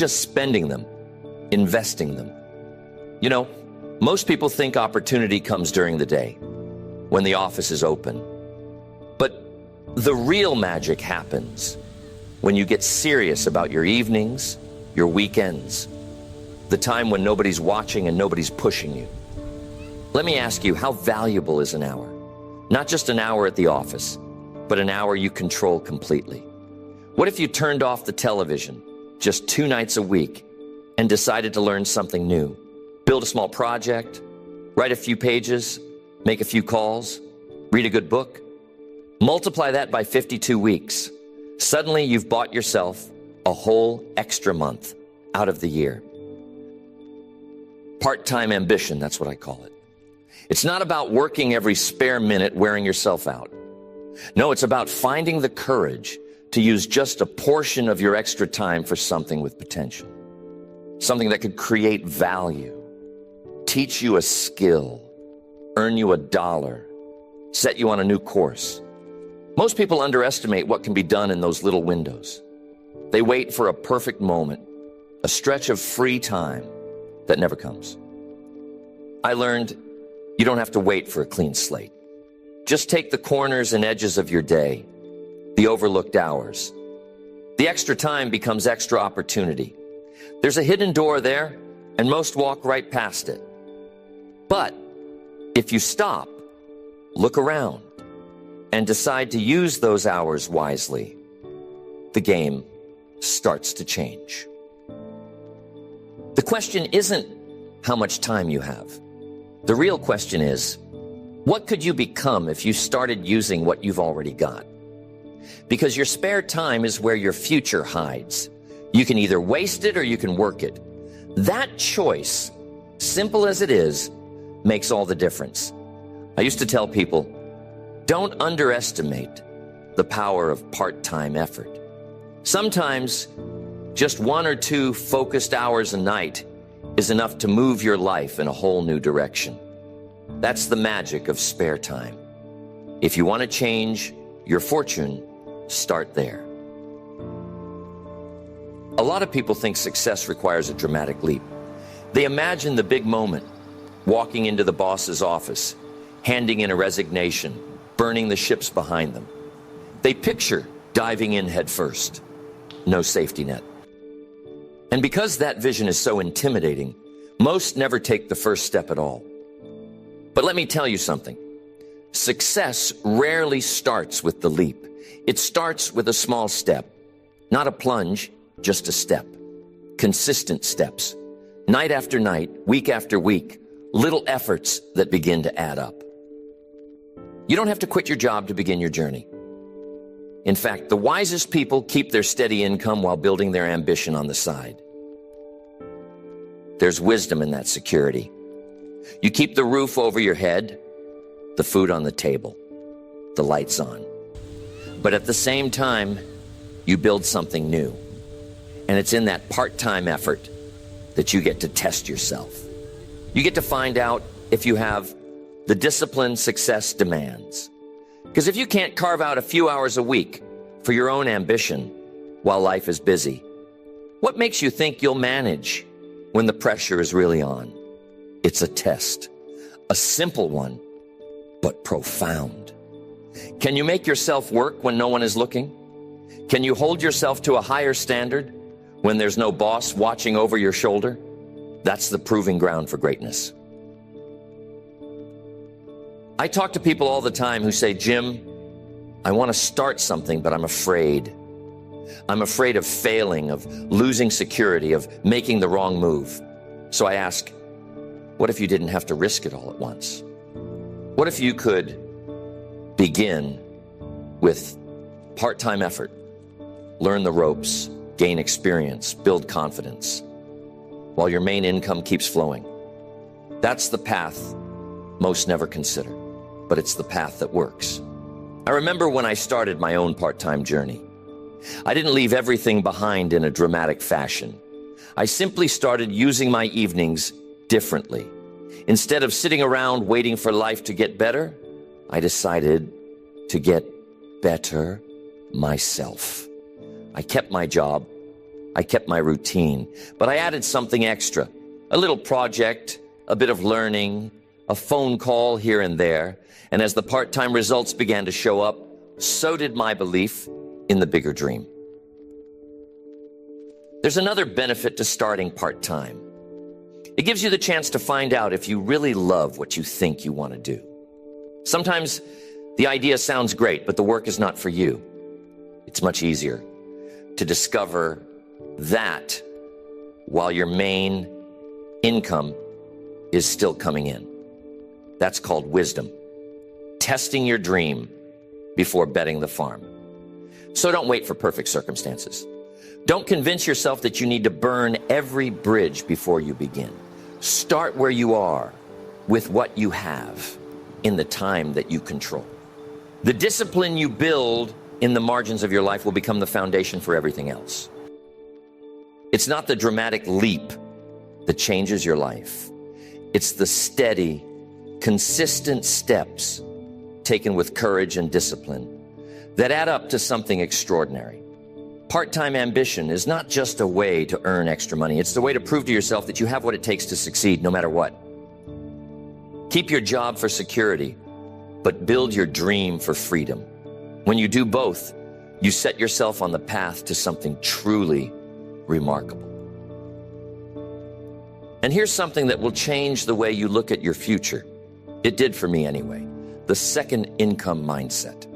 just spending them, investing them. You know, most people think opportunity comes during the day, when the office is open. But the real magic happens when you get serious about your evenings, your weekends, the time when nobody's watching and nobody's pushing you. Let me ask you, how valuable is an hour? Not just an hour at the office, but an hour you control completely. What if you turned off the television just 2 nights a week and decided to learn something new? Build a small project, write a few pages, make a few calls, read a good book. Multiply that by 52 weeks. Suddenly you've bought yourself a whole extra month out of the year. Part-time ambition, that's what I call it. It's not about working every spare minute wearing yourself out. No, it's about finding the courage to use just a portion of your extra time for something with potential. Something that could create value, teach you a skill, earn you $1, set you on a new course. Most people underestimate what can be done in those little windows. They wait for a perfect moment, a stretch of free time that never comes. I learned you don't have to wait for a clean slate. Just take the corners and edges of your day, the overlooked hours. The extra time becomes extra opportunity. There's a hidden door there, and most walk right past it. But if you stop, look around, and decide to use those hours wisely, the game starts to change. The question isn't how much time you have. The real question is, what could you become if you started using what you've already got? Because your spare time is where your future hides. You can either waste it or you can work it. That choice, simple as it is, makes all the difference. I used to tell people, don't underestimate the power of part-time effort. Sometimes just 1 or 2 focused hours a night is enough to move your life in a whole new direction. That's the magic of spare time. If you want to change your fortune, start there. A lot of people think success requires a dramatic leap. They imagine the big moment, walking into the boss's office, handing in a resignation, burning the ships behind them. They picture diving in head first, no safety net. And because that vision is so intimidating, most never take the first step at all. But let me tell you something. Success rarely starts with the leap. It starts with a small step, not a plunge, just a step. Consistent steps. Night after night, week after week, little efforts that begin to add up. You don't have to quit your job to begin your journey. In fact, the wisest people keep their steady income while building their ambition on the side. There's wisdom in that security. You keep the roof over your head, the food on the table, the lights on. But at the same time, you build something new. And it's in that part-time effort that you get to test yourself. You get to find out if you have the discipline success demands. Because if you can't carve out a few hours a week for your own ambition while life is busy, what makes you think you'll manage when the pressure is really on? It's a test, a simple one, but profound. Can you make yourself work when no one is looking? Can you hold yourself to a higher standard when there's no boss watching over your shoulder? That's the proving ground for greatness. I talk to people all the time who say, Jim, I want to start something, but I'm afraid. I'm afraid of failing, of losing security, of making the wrong move. So I ask, what if you didn't have to risk it all at once? What if you could begin with part-time effort, learn the ropes, gain experience, build confidence, while your main income keeps flowing? That's the path most never consider, but it's the path that works. I remember when I started my own part-time journey. I didn't leave everything behind in a dramatic fashion. I simply started using my evenings differently. Instead of sitting around waiting for life to get better, I decided to get better myself. I kept my job, I kept my routine, but I added something extra. A little project, a bit of learning, a phone call here and there. And as the part-time results began to show up, so did my belief in the bigger dream. There's another benefit to starting part-time. It gives you the chance to find out if you really love what you think you want to do. Sometimes the idea sounds great, but the work is not for you. It's much easier to discover that while your main income is still coming in. That's called wisdom. Testing your dream before betting the farm. So don't wait for perfect circumstances. Don't convince yourself that you need to burn every bridge before you begin. Start where you are with what you have in the time that you control. The discipline you build in the margins of your life will become the foundation for everything else. It's not the dramatic leap that changes your life. It's the steady, consistent steps taken with courage and discipline that add up to something extraordinary. Part-time ambition is not just a way to earn extra money. It's the way to prove to yourself that you have what it takes to succeed no matter what. Keep your job for security, but build your dream for freedom. When you do both, you set yourself on the path to something truly remarkable. And here's something that will change the way you look at your future. It did for me anyway. The second income mindset.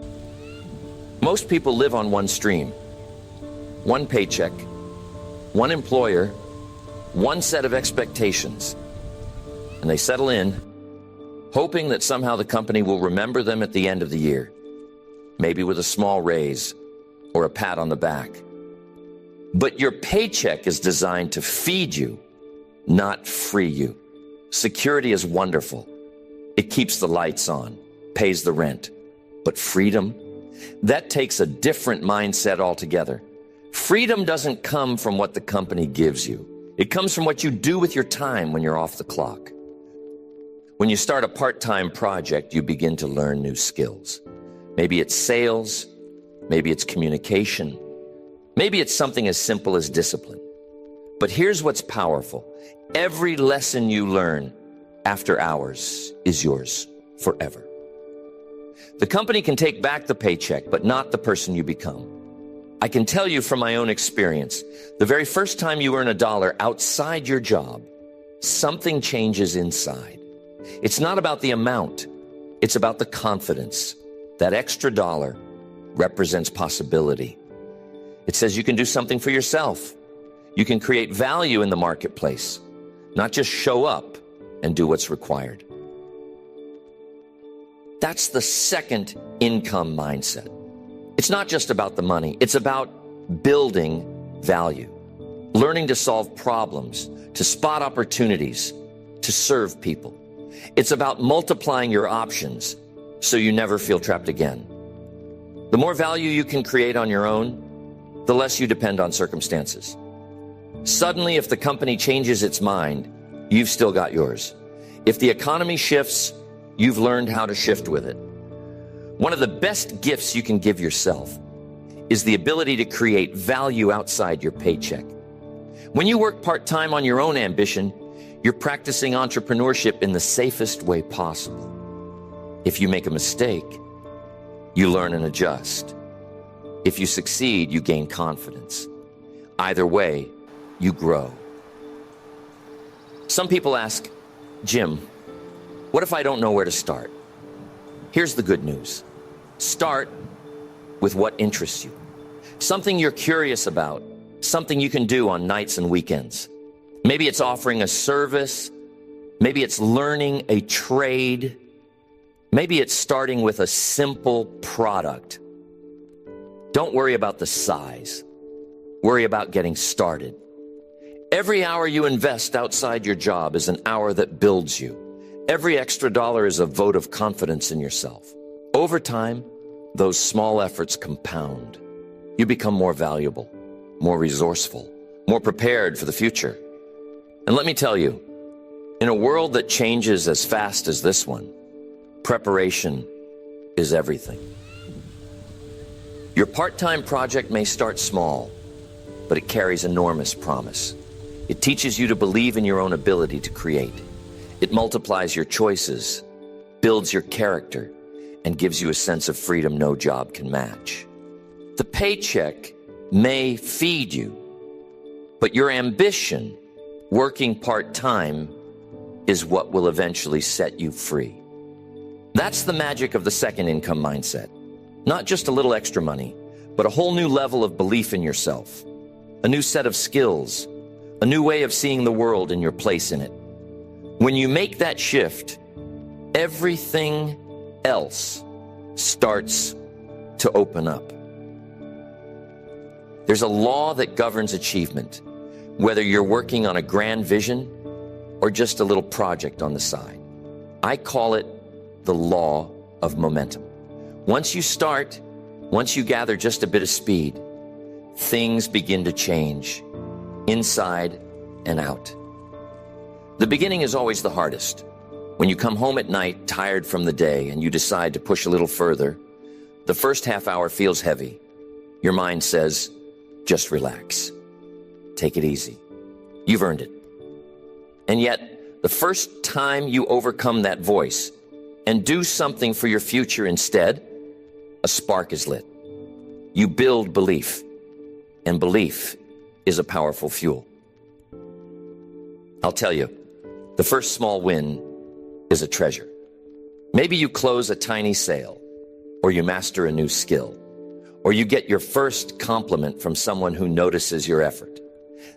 Most people live on one stream, one paycheck, one employer, one set of expectations. And they settle in, hoping that somehow the company will remember them at the end of the year, maybe with a small raise or a pat on the back. But your paycheck is designed to feed you, not free you. Security is wonderful. It keeps the lights on, pays the rent. But freedom, that takes a different mindset altogether. Freedom doesn't come from what the company gives you. It comes from what you do with your time when you're off the clock. When you start a part-time project, you begin to learn new skills. Maybe it's sales, maybe it's communication, maybe it's something as simple as discipline. But here's what's powerful. Every lesson you learn after hours is yours forever. The company can take back the paycheck, but not the person you become. I can tell you from my own experience, the very first time you earn $1 outside your job, something changes inside. It's not about the amount, it's about the confidence. That extra dollar represents possibility. It says you can do something for yourself. You can create value in the marketplace, not just show up and do what's required. That's the second income mindset. It's not just about the money. It's about building value, learning to solve problems, to spot opportunities, to serve people. It's about multiplying your options so you never feel trapped again. The more value you can create on your own, the less you depend on circumstances. Suddenly, if the company changes its mind, you've still got yours. If the economy shifts, you've learned how to shift with it. One of the best gifts you can give yourself is the ability to create value outside your paycheck. When you work part-time on your own ambition, you're practicing entrepreneurship in the safest way possible. If you make a mistake, you learn and adjust. If you succeed, you gain confidence. Either way, you grow. Some people ask, Jim, what if I don't know where to start? Here's the good news. Start with what interests you. Something you're curious about, something you can do on nights and weekends. Maybe it's offering a service. Maybe it's learning a trade. Maybe it's starting with a simple product. Don't worry about the size. Worry about getting started. Every hour you invest outside your job is an hour that builds you. Every extra dollar is a vote of confidence in yourself. Over time, those small efforts compound. You become more valuable, more resourceful, more prepared for the future. And let me tell you, in a world that changes as fast as this one, preparation is everything. Your part-time project may start small, but it carries enormous promise. It teaches you to believe in your own ability to create. It multiplies your choices, builds your character, and gives you a sense of freedom no job can match. The paycheck may feed you, but your ambition, working part-time, is what will eventually set you free. That's the magic of the second income mindset. Not just a little extra money, but a whole new level of belief in yourself, a new set of skills, a new way of seeing the world and your place in it. When you make that shift, everything else starts to open up. There's a law that governs achievement, whether you're working on a grand vision or just a little project on the side. I call it the law of momentum. Once you start, once you gather just a bit of speed, things begin to change, inside and out. The beginning is always the hardest. When you come home at night, tired from the day, and you decide to push a little further, the first half hour feels heavy. Your mind says, just relax. Take it easy. You've earned it. And yet, the first time you overcome that voice and do something for your future instead, a spark is lit. You build belief, and belief is a powerful fuel. I'll tell you, the first small win is a treasure. Maybe you close a tiny sale, or you master a new skill, or you get your first compliment from someone who notices your effort.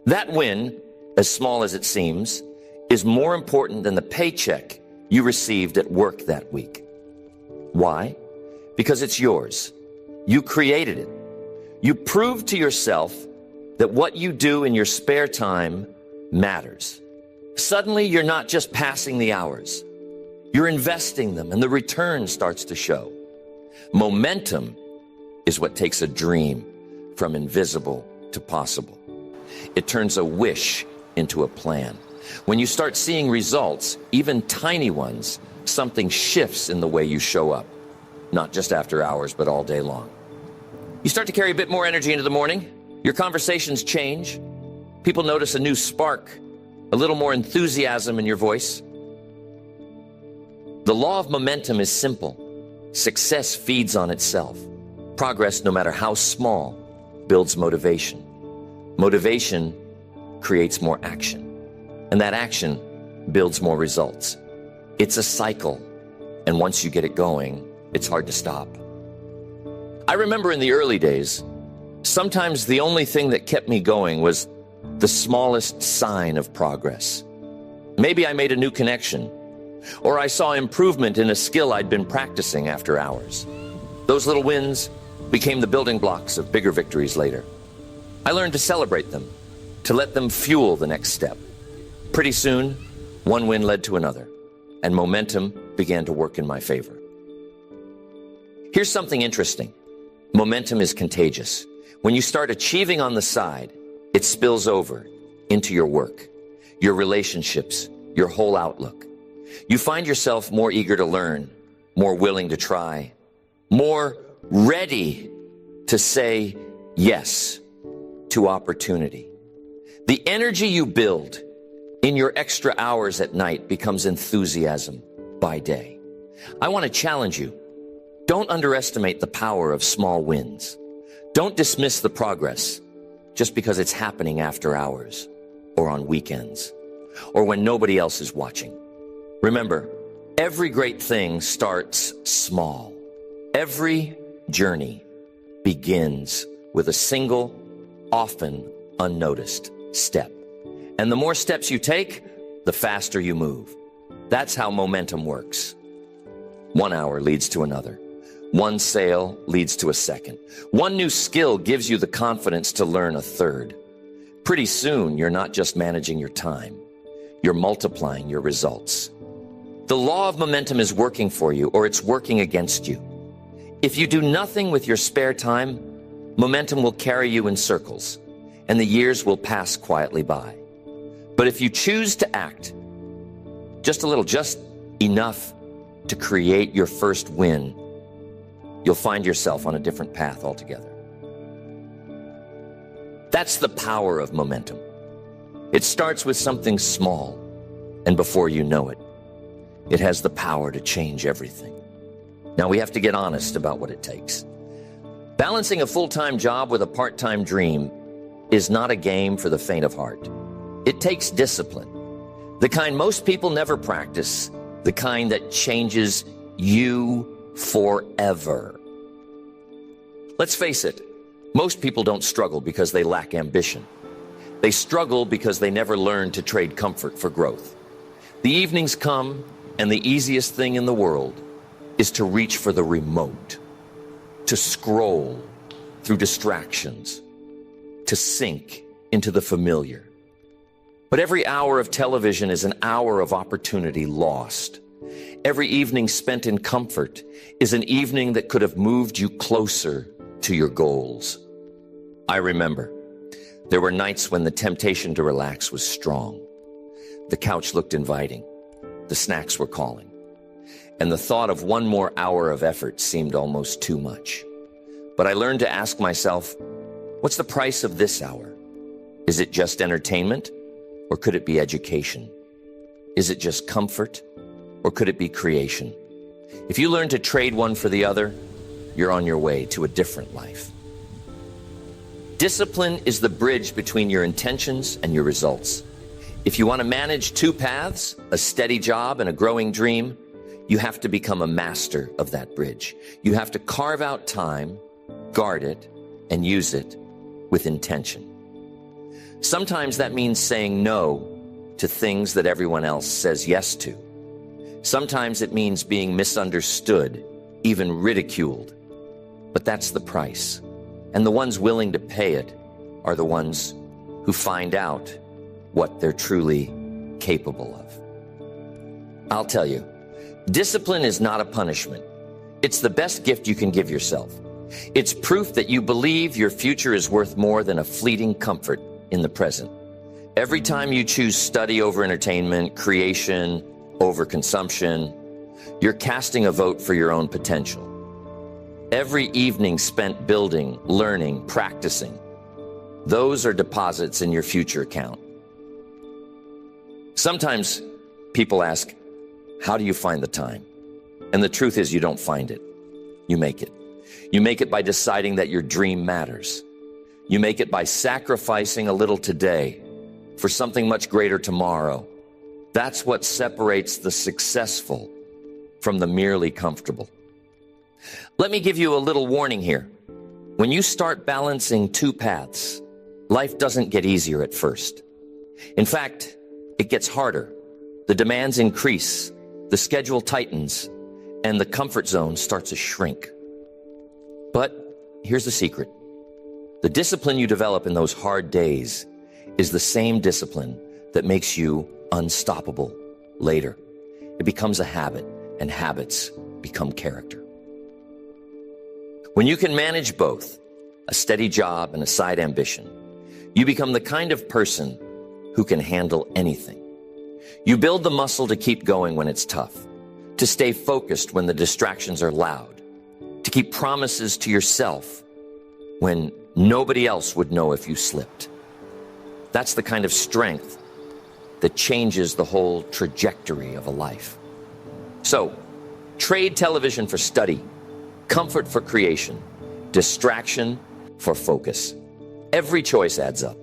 That win, as small as it seems, is more important than the paycheck you received at work that week. Why? Because it's yours. You created it. You proved to yourself that what you do in your spare time matters. Suddenly, you're not just passing the hours. You're investing them, and the return starts to show. Momentum is what takes a dream from invisible to possible. It turns a wish into a plan. When you start seeing results, even tiny ones, something shifts in the way you show up. Not just after hours, but all day long. You start to carry a bit more energy into the morning. Your conversations change. People notice a new spark, a little more enthusiasm in your voice. The law of momentum is simple. Success feeds on itself. Progress, no matter how small, builds motivation. Motivation creates more action. And that action builds more results. It's a cycle. And once you get it going, it's hard to stop. I remember in the early days, sometimes the only thing that kept me going was the smallest sign of progress. Maybe I made a new connection, or I saw improvement in a skill I'd been practicing after hours. Those little wins became the building blocks of bigger victories later. I learned to celebrate them, to let them fuel the next step. Pretty soon, one win led to another, and momentum began to work in my favor. Here's something interesting. Momentum is contagious. When you start achieving on the side, it spills over into your work, your relationships, your whole outlook. You find yourself more eager to learn, more willing to try, more ready to say yes to opportunity. The energy you build in your extra hours at night becomes enthusiasm by day. I want to challenge you. Don't underestimate the power of small wins. Don't dismiss the progress just because it's happening after hours or on weekends or when nobody else is watching. Remember, every great thing starts small. Every journey begins with a single, often unnoticed step. And the more steps you take, the faster you move. That's how momentum works. 1 hour leads to another. One sale leads to a second. One new skill gives you the confidence to learn a third. Pretty soon, you're not just managing your time. You're multiplying your results. The law of momentum is working for you, or it's working against you. If you do nothing with your spare time, momentum will carry you in circles, and the years will pass quietly by. But if you choose to act, just a little, just enough to create your first win, you'll find yourself on a different path altogether. That's the power of momentum. It starts with something small, and before you know it, it has the power to change everything. Now, we have to get honest about what it takes. Balancing a full-time job with a part-time dream is not a game for the faint of heart. It takes discipline, the kind most people never practice, the kind that changes you forever. Let's face it, most people don't struggle because they lack ambition. They struggle because they never learned to trade comfort for growth. The evenings come, and the easiest thing in the world is to reach for the remote, to scroll through distractions, to sink into the familiar. But every hour of television is an hour of opportunity lost. Every evening spent in comfort is an evening that could have moved you closer to your goals. I remember there were nights when the temptation to relax was strong. The couch looked inviting. The snacks were calling. And the thought of one more hour of effort seemed almost too much. But I learned to ask myself, what's the price of this hour? Is it just entertainment, or could it be education? Is it just comfort, or could it be creation? If you learn to trade one for the other, you're on your way to a different life. Discipline is the bridge between your intentions and your results. If you want to manage two paths, a steady job and a growing dream, you have to become a master of that bridge. You have to carve out time, guard it, and use it with intention. Sometimes that means saying no to things that everyone else says yes to. Sometimes it means being misunderstood, even ridiculed. But that's the price. And the ones willing to pay it are the ones who find out what they're truly capable of. I'll tell you, discipline is not a punishment. It's the best gift you can give yourself. It's proof that you believe your future is worth more than a fleeting comfort in the present. Every time you choose study over entertainment, creation over consumption, you're casting a vote for your own potential. Every evening spent building, learning, practicing, those are deposits in your future account. Sometimes people ask, how do you find the time? And the truth is, you don't find it. You make it. You make it by deciding that your dream matters. You make it by sacrificing a little today for something much greater tomorrow. That's what separates the successful from the merely comfortable. Let me give you a little warning here. When you start balancing two paths, life doesn't get easier at first. In fact, it gets harder. The demands increase, the schedule tightens, and the comfort zone starts to shrink. But here's the secret. The discipline you develop in those hard days is the same discipline that makes you unstoppable later. It becomes a habit, and habits become character. When you can manage both, a steady job and a side ambition, you become the kind of person who can handle anything. You build the muscle to keep going when it's tough, to stay focused when the distractions are loud, to keep promises to yourself when nobody else would know if you slipped. That's the kind of strength that changes the whole trajectory of a life. So, trade television for study, comfort for creation, distraction for focus. Every choice adds up.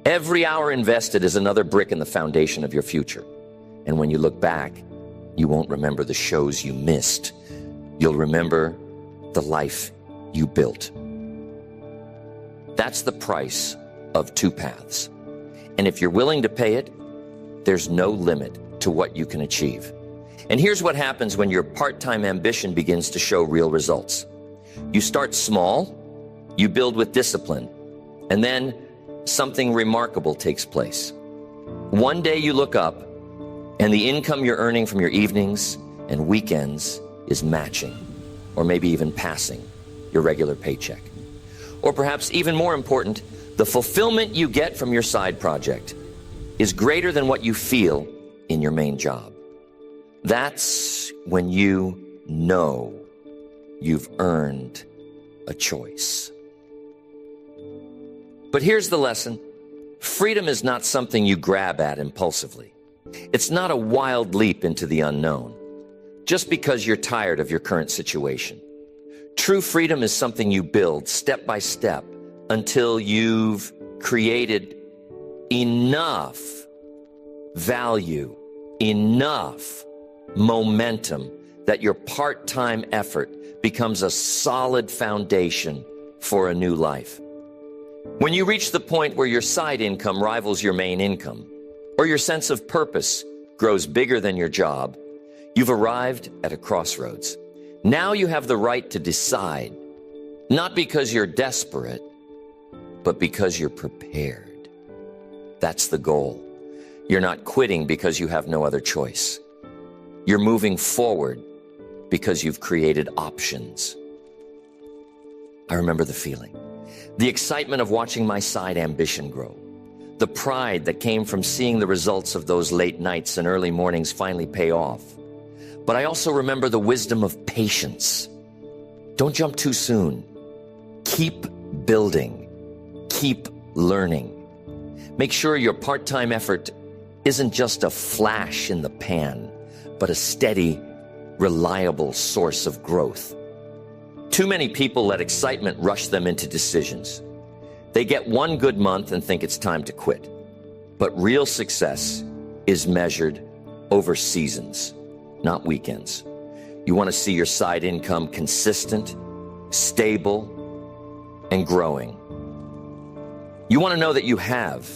Every hour invested is another brick in the foundation of your future. And when you look back, you won't remember the shows you missed. You'll remember the life you built. That's the price of two paths. And if you're willing to pay it, there's no limit to what you can achieve. And here's what happens when your part-time ambition begins to show real results. You start small, you build with discipline, and then something remarkable takes place. One day you look up, and the income you're earning from your evenings and weekends is matching, or maybe even passing, your regular paycheck. Or perhaps even more important, the fulfillment you get from your side project is greater than what you feel in your main job. That's when you know you've earned a choice. But here's the lesson. Freedom is not something you grab at impulsively. It's not a wild leap into the unknown, just because you're tired of your current situation. True freedom is something you build step by step until you've created enough value, enough momentum that your part-time effort becomes a solid foundation for a new life. When you reach the point where your side income rivals your main income, or your sense of purpose grows bigger than your job, you've arrived at a crossroads. Now you have the right to decide, not because you're desperate, but because you're prepared. That's the goal. You're not quitting because you have no other choice. You're moving forward because you've created options. I remember the feeling. The excitement of watching my side ambition grow. The pride that came from seeing the results of those late nights and early mornings finally pay off. But I also remember the wisdom of patience. Don't jump too soon. Keep building. Keep learning. Make sure your part-time effort isn't just a flash in the pan, but a steady, reliable source of growth. Too many people let excitement rush them into decisions. They get one good month and think it's time to quit. But real success is measured over seasons, not weekends. You want to see your side income consistent, stable, and growing. You want to know that you have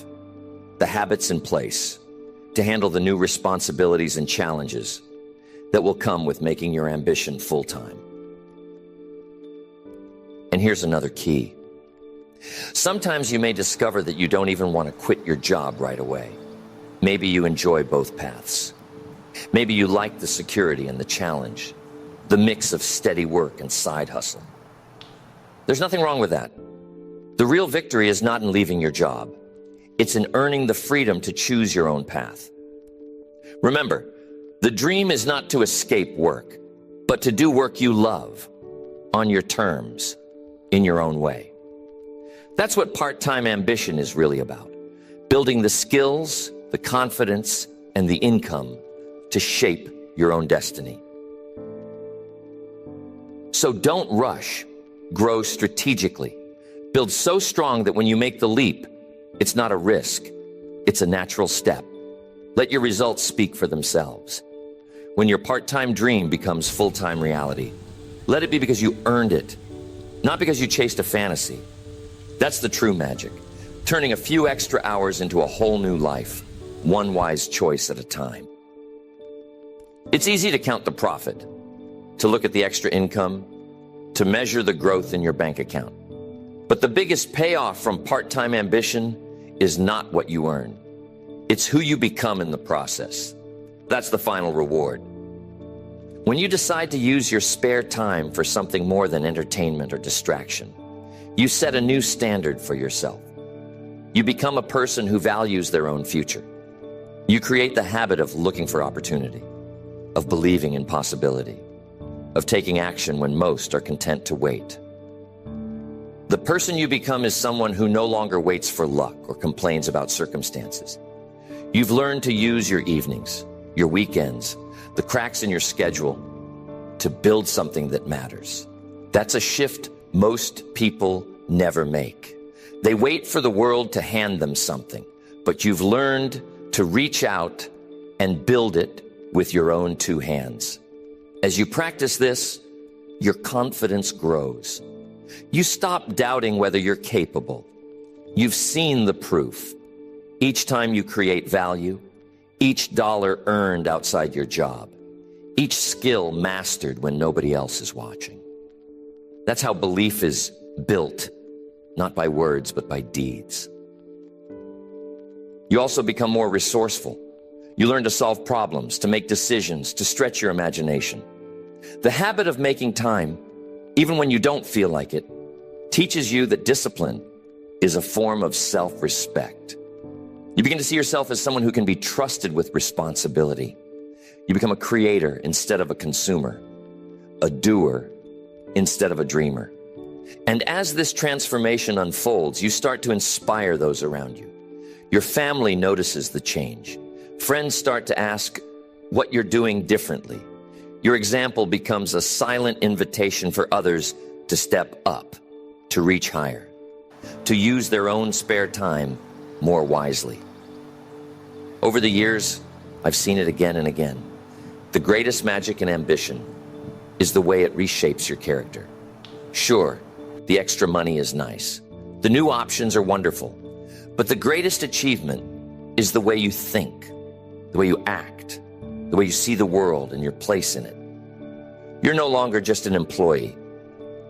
the habits in place to handle the new responsibilities and challenges that will come with making your ambition full-time. And here's another key. Sometimes you may discover that you don't even want to quit your job right away. Maybe you enjoy both paths. Maybe you like the security and the challenge, the mix of steady work and side hustle. There's nothing wrong with that. The real victory is not in leaving your job. It's in earning the freedom to choose your own path. Remember, the dream is not to escape work, but to do work you love, on your terms, in your own way. That's what part-time ambition is really about. Building the skills, the confidence, and the income to shape your own destiny. So don't rush. Grow strategically. Build so strong that when you make the leap, it's not a risk. It's a natural step. Let your results speak for themselves. When your part-time dream becomes full-time reality, let it be because you earned it, not because you chased a fantasy. That's the true magic, turning a few extra hours into a whole new life, one wise choice at a time. It's easy to count the profit, to look at the extra income, to measure the growth in your bank account. But the biggest payoff from part-time ambition is not what you earn. It's who you become in the process. That's the final reward. When you decide to use your spare time for something more than entertainment or distraction, you set a new standard for yourself. You become a person who values their own future. You create the habit of looking for opportunity, of believing in possibility, of taking action when most are content to wait. The person you become is someone who no longer waits for luck or complains about circumstances. You've learned to use your evenings, your weekends, the cracks in your schedule to build something that matters. That's a shift most people never make. They wait for the world to hand them something, but you've learned to reach out and build it with your own two hands. As you practice this, your confidence grows. You stop doubting whether you're capable. You've seen the proof. Each time you create value, each dollar earned outside your job, each skill mastered when nobody else is watching. That's how belief is built, not by words, but by deeds. You also become more resourceful. You learn to solve problems, to make decisions, to stretch your imagination. The habit of making time, even when you don't feel like it, teaches you that discipline is a form of self-respect. You begin to see yourself as someone who can be trusted with responsibility. You become a creator instead of a consumer, a doer instead of a dreamer. And as this transformation unfolds, you start to inspire those around you. Your family notices the change. Friends start to ask what you're doing differently. Your example becomes a silent invitation for others to step up, to reach higher, to use their own spare time more wisely. Over the years, I've seen it again and again. The greatest magic in ambition is the way it reshapes your character. Sure, the extra money is nice. The new options are wonderful. But the greatest achievement is the way you think, the way you act, the way you see the world and your place in it. You're no longer just an employee.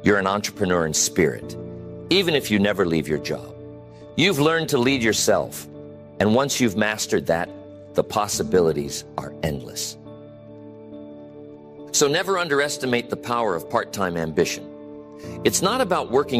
You're an entrepreneur in spirit, even if you never leave your job. You've learned to lead yourself, and once you've mastered that, the possibilities are endless. So never underestimate the power of part-time ambition. It's not about working